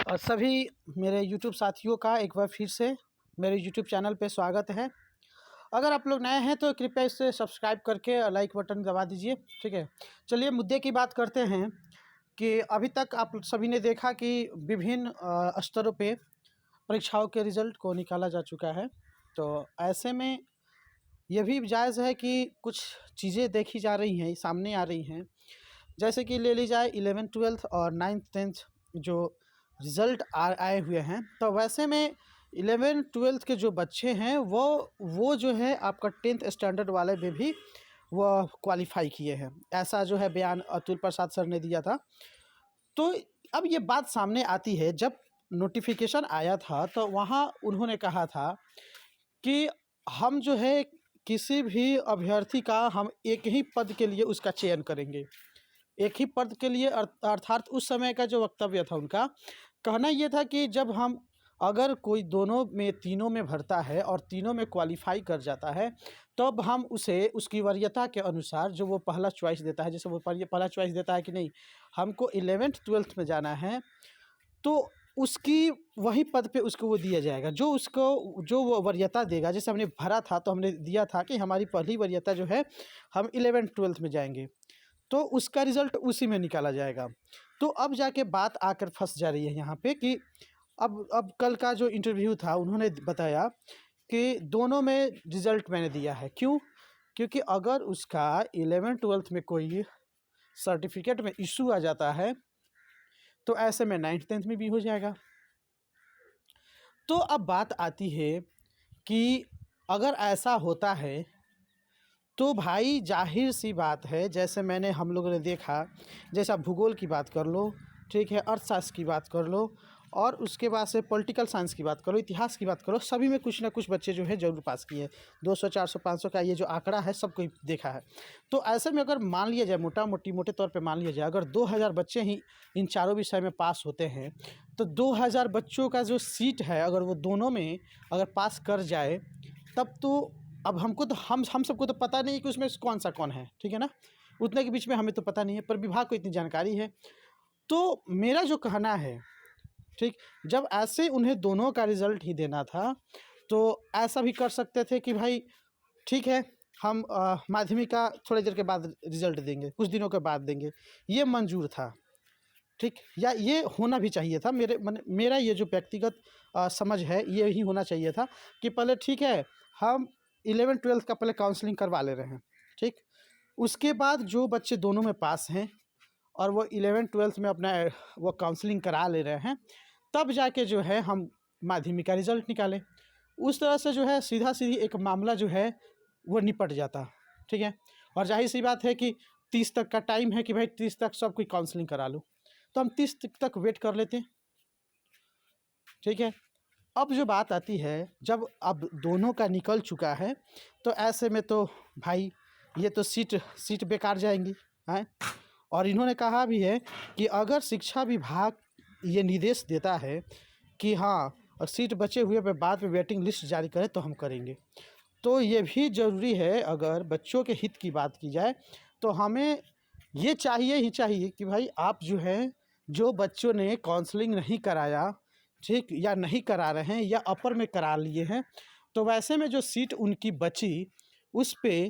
और सभी मेरे यूट्यूब साथियों का एक बार फिर से मेरे यूट्यूब चैनल पे स्वागत है। अगर आप लोग नए हैं तो कृपया इसे सब्सक्राइब करके लाइक बटन दबा दीजिए। ठीक है, चलिए मुद्दे की बात करते हैं कि अभी तक आप सभी ने देखा कि विभिन्न स्तरों पे परीक्षाओं के रिज़ल्ट को निकाला जा चुका है। तो ऐसे में यह भी जायज़ है कि कुछ चीज़ें देखी जा रही हैं, सामने आ रही हैं। जैसे कि ले ली जाए 11th-12th और 9th-10th जो रिज़ल्ट आए हुए हैं, तो वैसे में 11th-12th के जो बच्चे हैं वो जो है आपका 10th स्टैंडर्ड वाले में भी वो क्वालिफ़ाई किए हैं। ऐसा जो है बयान अतुल प्रसाद सर ने दिया था। तो अब ये बात सामने आती है, जब नोटिफ़िकेशन आया था तो वहाँ उन्होंने कहा था कि हम जो है किसी भी अभ्यर्थी का हम एक ही पद के लिए उसका चयन करेंगे। एक ही पद के लिए अर्थात उस समय का जो वक्तव्य था उनका कहना ये था कि जब हम अगर कोई दोनों में तीनों में भरता है और तीनों में क्वालिफ़ाई कर जाता है, तब हम उसे उसकी वरीयता के अनुसार जो वो पहला चॉइस देता है, जैसे वो पहला चॉइस देता है कि नहीं हमको 11th-12th में जाना है, तो उसकी वही पद पे उसको वो दिया जाएगा जो वो वरीयता देगा। जैसे हमने भरा था तो हमने दिया था कि हमारी पहली वरीयता जो है हम 11th-12th में जाएंगे, तो उसका रिज़ल्ट उसी में निकाला जाएगा। तो अब जाके बात आकर फंस जा रही है यहाँ पे कि अब कल का जो इंटरव्यू था उन्होंने बताया कि दोनों में रिज़ल्ट मैंने दिया है। क्यों? क्योंकि अगर उसका 11th-12th में कोई सर्टिफिकेट में इशू आ जाता है तो ऐसे में 9th-10th में भी हो जाएगा। तो अब बात आती है कि अगर ऐसा होता है तो भाई जाहिर सी बात है, जैसे हम लोगों ने देखा, जैसे आप भूगोल की बात कर लो, ठीक है, अर्थशास्त्र की बात कर लो और उसके बाद से पॉलिटिकल साइंस की बात करो, इतिहास की बात करो, सभी में कुछ ना कुछ बच्चे जो है ज़रूर पास किए हैं। 200 400 500 का ये जो आंकड़ा है सब कोई देखा है। तो ऐसे में अगर मान लिया जाए मोटे तौर पे मान लिया जाए, अगर 2000 बच्चे ही इन चारों विषय में पास होते हैं तो 2000 बच्चों का जो सीट है अगर वो दोनों में अगर पास कर जाए, तब तो अब हमको तो हम सबको तो पता नहीं कि उसमें कौन है, ठीक है ना? उतने के बीच में हमें तो पता नहीं है, पर विभाग को इतनी जानकारी है। तो मेरा जो कहना है, ठीक, जब ऐसे उन्हें दोनों का रिज़ल्ट ही देना था तो ऐसा भी कर सकते थे कि भाई ठीक है, हम माध्यमिक का थोड़ी देर के बाद रिज़ल्ट देंगे, कुछ दिनों के बाद देंगे, ये मंजूर था, ठीक, या ये होना भी चाहिए था। मेरा ये जो व्यक्तिगत समझ है ये ही होना चाहिए था कि पहले ठीक है हम 11th-12th का पहले काउंसलिंग करवा ले रहे हैं, ठीक, उसके बाद जो बच्चे दोनों में पास हैं और वो 11th-12th में अपना वो काउंसलिंग करा ले रहे हैं, तब जाके जो है हम माध्यमिक का रिज़ल्ट निकालें। उस तरह से जो है सीधा-सीधी एक मामला जो है वो निपट जाता, ठीक है। और ज़ाहिर-सी बात है कि 30 तक का टाइम है कि भाई 30 तक सब कोई काउंसलिंग करा लो, तो हम 30 तक वेट कर लेते हैं, ठीक है। अब जो बात आती है, जब अब दोनों का निकल चुका है तो ऐसे में तो भाई ये तो सीट बेकार जाएंगी, हैं। और इन्होंने कहा भी है कि अगर शिक्षा विभाग ये निर्देश देता है कि हाँ और सीट बचे हुए पे बाद में वेटिंग लिस्ट जारी करें तो हम करेंगे। तो ये भी ज़रूरी है, अगर बच्चों के हित की बात की जाए तो हमें ये चाहिए ही चाहिए कि भाई आप जो है, जो बच्चों ने काउंसलिंग नहीं कराया, ठीक, या नहीं करा रहे हैं या अपर में करा लिए हैं, तो वैसे में जो सीट उनकी बची उस पे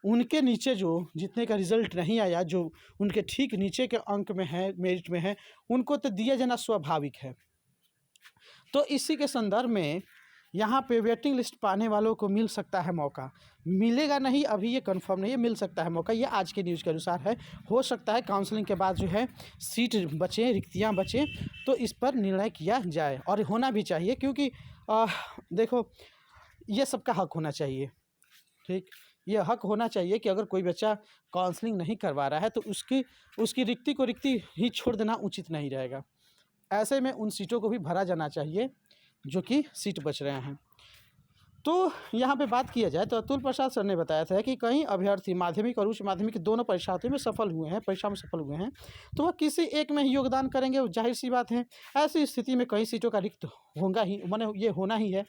उनके नीचे जो जितने का रिज़ल्ट नहीं आया, जो उनके ठीक नीचे के अंक में है, मेरिट में है, उनको तो दिया जाना स्वाभाविक है। तो इसी के संदर्भ में यहाँ पे वेटिंग लिस्ट पाने वालों को मिल सकता है मौका, मिलेगा नहीं अभी ये कंफर्म नहीं है, मिल सकता है मौका, ये आज के न्यूज़ के अनुसार है। हो सकता है काउंसलिंग के बाद जो है सीट बचें, रिक्तियाँ बचें, तो इस पर निर्णय किया जाए और होना भी चाहिए, क्योंकि देखो ये सबका हक होना चाहिए, ठीक, ये हक होना चाहिए कि अगर कोई बच्चा काउंसलिंग नहीं करवा रहा है तो उसकी रिक्ति को रिक्ति ही छोड़ देना उचित नहीं रहेगा। ऐसे में उन सीटों को भी भरा जाना चाहिए जो कि सीट बच रहे हैं। तो यहाँ पे बात किया जाए तो अतुल प्रसाद सर ने बताया था कि कई अभ्यर्थी माध्यमिक और उच्च माध्यमिक दोनों परीक्षा में सफल हुए हैं, तो वह किसी एक में ही योगदान करेंगे, जाहिर सी बात है। ऐसी स्थिति में कई सीटों का रिक्त होगा ही, माने ये होना ही है।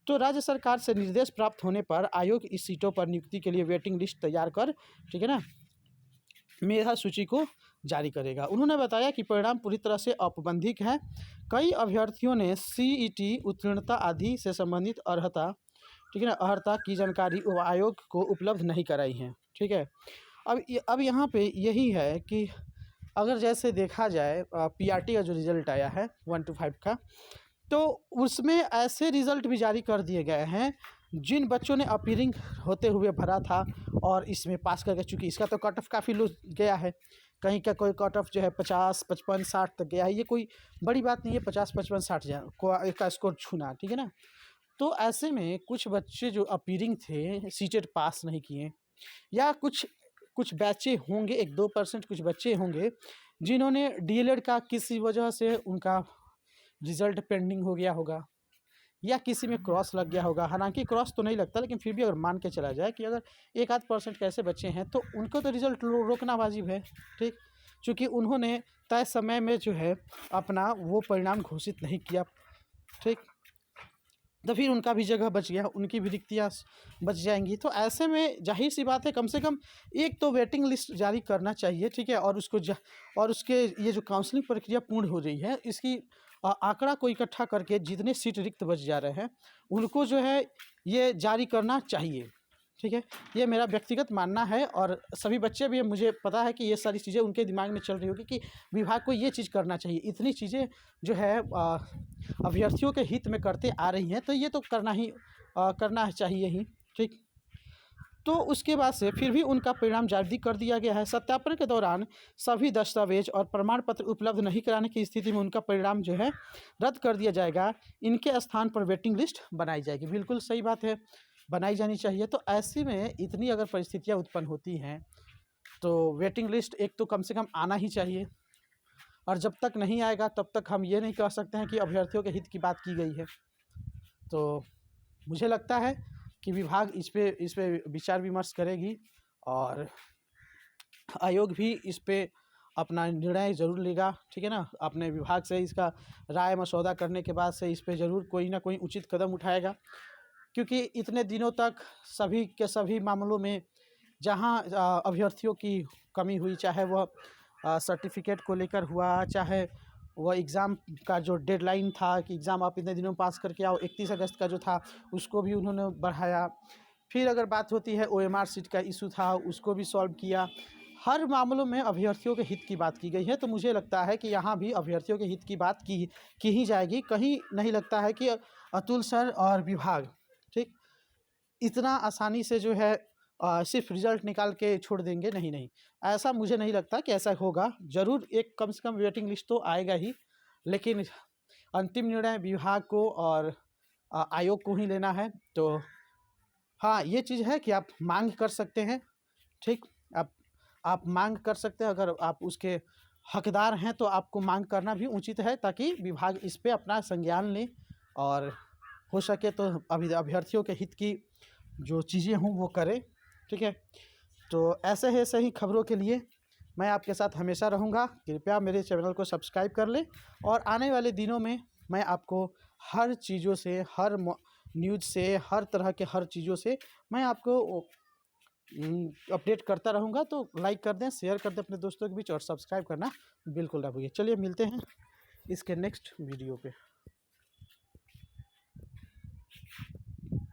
तो राज्य सरकार से निर्देश प्राप्त होने पर आयोग इस सीटों पर नियुक्ति के लिए वेटिंग लिस्ट तैयार कर, ठीक है ना, मेधा सूची को जारी करेगा। उन्होंने बताया कि परिणाम पूरी तरह से औपबंधिक हैं। कई अभ्यर्थियों ने सीईटी उत्तीर्णता आदि से संबंधित अर्हता, ठीक है ना, अर्हता की जानकारी आयोग को उपलब्ध नहीं कराई है। ठीक है, अब यहाँ पे यही है कि अगर जैसे देखा जाए पीआरटी का जो रिज़ल्ट आया है 1 to 5 का, तो उसमें ऐसे रिज़ल्ट भी जारी कर दिए गए हैं जिन बच्चों ने अपीयरिंग होते हुए भरा था और इसमें पास करके, चूँकि इसका तो कट ऑफ काफ़ी लो गया है, कहीं का कोई कट ऑफ जो है 50, 55, 60 तक गया है। ये कोई बड़ी बात नहीं है 50, 55, 60 का स्कोर छूना, ठीक है ना। तो ऐसे में कुछ बच्चे जो अपीयरिंग थे सीटेट पास नहीं किए, या कुछ कुछ बैचे होंगे, 1-2% कुछ बच्चे होंगे जिन्होंने डीएलएड का किसी वजह से उनका रिज़ल्ट पेंडिंग हो गया होगा, या किसी में क्रॉस लग गया होगा। हालांकि क्रॉस तो नहीं लगता, लेकिन फिर भी अगर मान के चला जाए कि अगर 1-8% कैसे बच्चे हैं तो उनको तो रिज़ल्ट रोकना वाजिब है। ठीक, चूँकि उन्होंने तय समय में जो है अपना वो परिणाम घोषित नहीं किया। ठीक, तो फिर उनका भी जगह बच गया, उनकी भी रिक्तियाँ बच जाएंगी। तो ऐसे में जाहिर सी बात है, कम से कम एक तो वेटिंग लिस्ट जारी करना चाहिए। ठीक है, और उसके ये जो काउंसलिंग प्रक्रिया पूर्ण हो रही है, इसकी आंकड़ा को इकट्ठा करके जितने सीट रिक्त बच जा रहे हैं उनको जो है ये जारी करना चाहिए। ठीक है, ये मेरा व्यक्तिगत मानना है, और सभी बच्चे भी, मुझे पता है कि ये सारी चीज़ें उनके दिमाग में चल रही होगी कि विभाग को ये चीज़ करना चाहिए। इतनी चीज़ें जो है अभ्यर्थियों के हित में करते आ रही हैं, तो ये तो करना चाहिए ही। ठीक, तो उसके बाद से फिर भी उनका परिणाम जारी कर दिया गया है। सत्यापन के दौरान सभी दस्तावेज और प्रमाण पत्र उपलब्ध नहीं कराने की स्थिति में उनका परिणाम जो है रद्द कर दिया जाएगा। इनके स्थान पर वेटिंग लिस्ट बनाई जाएगी। बिल्कुल सही बात है, बनाई जानी चाहिए। तो ऐसे में इतनी अगर परिस्थितियाँ उत्पन्न होती हैं तो वेटिंग लिस्ट एक तो कम से कम आना ही चाहिए, और जब तक नहीं आएगा तब तक हम ये नहीं कह सकते हैं कि अभ्यर्थियों के हित की बात की गई है। तो मुझे लगता है कि विभाग इस पे विचार विमर्श करेगी, और आयोग भी इस पे अपना निर्णय ज़रूर लेगा। ठीक है ना, अपने विभाग से इसका राय मसौदा करने के बाद से इस पे ज़रूर कोई ना कोई उचित कदम उठाएगा, क्योंकि इतने दिनों तक सभी के सभी मामलों में जहाँ अभ्यर्थियों की कमी हुई, चाहे वह सर्टिफिकेट को लेकर हुआ, चाहे वह एग्ज़ाम का जो डेडलाइन था कि एग्ज़ाम आप इतने दिनों में पास करके आओ, 31 अगस्त का जो था उसको भी उन्होंने बढ़ाया। फिर अगर बात होती है ओएमआर सीट का इशू था, उसको भी सॉल्व किया। हर मामलों में अभ्यर्थियों के हित की बात की गई है। तो मुझे लगता है कि यहाँ भी अभ्यर्थियों के हित की बात की ही जाएगी। कहीं नहीं लगता है कि अतुल सर और विभाग, ठीक, इतना आसानी से जो है सिर्फ रिज़ल्ट निकाल के छोड़ देंगे। नहीं, ऐसा मुझे नहीं लगता कि ऐसा होगा। ज़रूर एक कम से कम वेटिंग लिस्ट तो आएगा ही, लेकिन अंतिम निर्णय विभाग को और आयोग को ही लेना है। तो हाँ, ये चीज़ है कि आप मांग कर सकते हैं। ठीक, आप मांग कर सकते हैं। अगर आप उसके हकदार हैं तो आपको मांग करना भी उचित है, ताकि विभाग इस पे अपना संज्ञान ले, और हो सके तो अभ्यर्थियों के हित की जो चीज़ें हों वो करे। ठीक है, तो ऐसे ही खबरों के लिए मैं आपके साथ हमेशा रहूँगा। कृपया मेरे चैनल को सब्सक्राइब कर लें, और आने वाले दिनों में मैं आपको हर चीज़ों से, हर न्यूज़ से, हर तरह के हर चीज़ों से मैं आपको अपडेट करता रहूँगा। तो लाइक कर दें, शेयर कर दें अपने दोस्तों के बीच, और सब्सक्राइब करना बिल्कुल ना भूलिए। चलिए मिलते हैं इसके नेक्स्ट वीडियो पे।